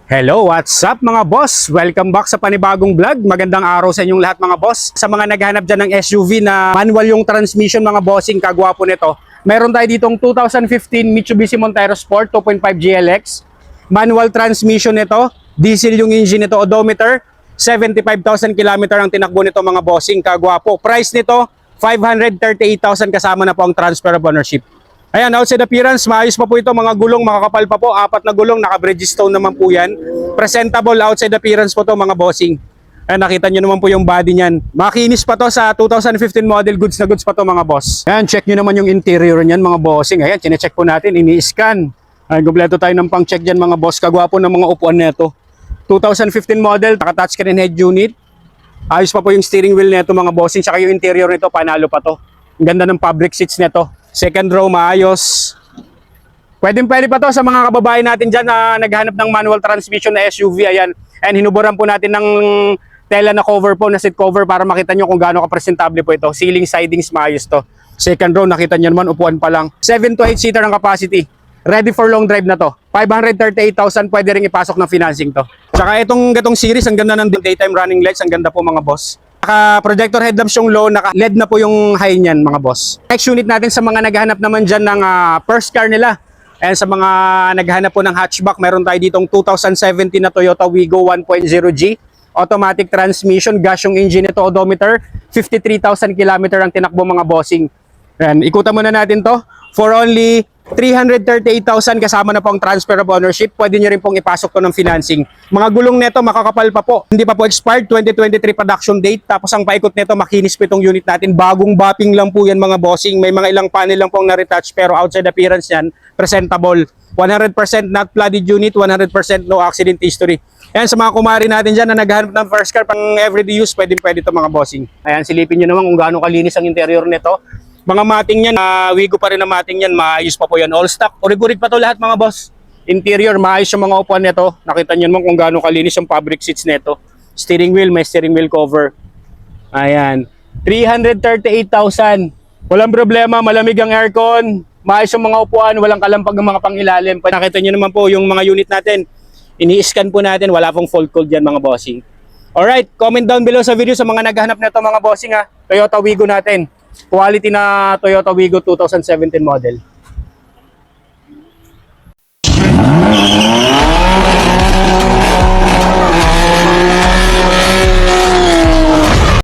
Hello, what's up mga boss? Welcome back sa panibagong vlog. Magandang araw sa inyong lahat mga boss. Sa mga naghahanap dyan ng SUV na manual yung transmission mga bossing, kagwapo nito. Meron tayo ditong 2015 Mitsubishi Montero Sport 2.5 GLX. Manual transmission nito. Diesel yung engine nito, odometer. 75,000 km ang tinakbo nito mga bossing, kagwapo. Price nito, 538,000 kasama na po ang transfer of ownership. Ayan, outside appearance, maayos pa po ito, mga gulong, makakapal pa po, 4 na gulong, naka-Bridgestone naman po yan. Presentable outside appearance po to mga bossing. Ayan, nakita nyo naman po yung body niyan. Makinis pa to sa 2015 model, goods na goods pa to mga boss. Ayan, check nyo naman yung interior niyan mga bossing. Ayan, chinecheck po natin, ini-scan. Ayan, kompleto tayo ng pang-check dyan mga boss, kagwapo ng mga upuan nito. 2015 model, naka-touchscreen head unit. Ayos pa po yung steering wheel nito mga bossing, saka yung interior nito, panalo pa to. Ang ganda ng fabric seats nito. Second row, maayos. Pwede pa to sa mga kababayan natin dyan na naghanap ng manual transmission na SUV. Ayan. And hinuburan po natin ng tela na cover po, na seat cover, para makita nyo kung gaano ka-presentable po ito. Ceiling sidings, maayos to. Second row, nakita nyo naman, upuan pa lang. 7 to 8 seater ang capacity. Ready for long drive na to. 538,000, pwede rin ipasok ng financing to. Tsaka itong series, ang ganda ng daytime running lights. Ang ganda po mga boss. Naka-projector headlamps yung low, naka-LED na po yung high niyan mga boss. Next unit natin sa mga naghahanap naman dyan ng first car nila. And sa mga naghahanap po ng hatchback, meron tayo ditong 2017 na Toyota Wigo 1.0G. Automatic transmission, gas yung engine nito, odometer. 53,000 km ang tinakbo mga bossing. And ikutan muna natin to. For only 338,000 kasama na po ang transfer of ownership. Pwede nyo rin pong ipasok to ng financing. Mga gulong neto makakapal pa po. Hindi pa po expired, 2023 production date. Tapos ang paikot neto, makinis po itong unit natin. Bagong bapping lang po yan mga bossing. May mga ilang panel lang pong na-retouch, pero outside appearance yan, presentable. 100% not flooded unit, 100% no accident history. Ayan, sa mga kumari natin dyan na naghahanap ng first car pang everyday use, pwede ito mga bossing. Ayan, silipin nyo naman kung gaano kalinis ang interior nito. Mga mating yan, Wigo pa rin na mating yan, maayos pa po yan. All stock, urig-urig pa to lahat mga boss. Interior, maayos yung mga upuan nito. Nakita nyo naman kung gaano kalinis yung fabric seats nito. Steering wheel, may steering wheel cover. Ayan, 338,000. Walang problema, malamig ang aircon. Maayos yung mga upuan, walang kalampag ng mga pangilalim. Nakita nyo naman po yung mga unit natin. Ini-scan po natin, wala pong fault code dyan mga bossing. Alright, comment down below sa video sa mga naghahanap nito mga bossing ha. Toyota Wigo natin. Quality na Toyota Wigo 2017 model.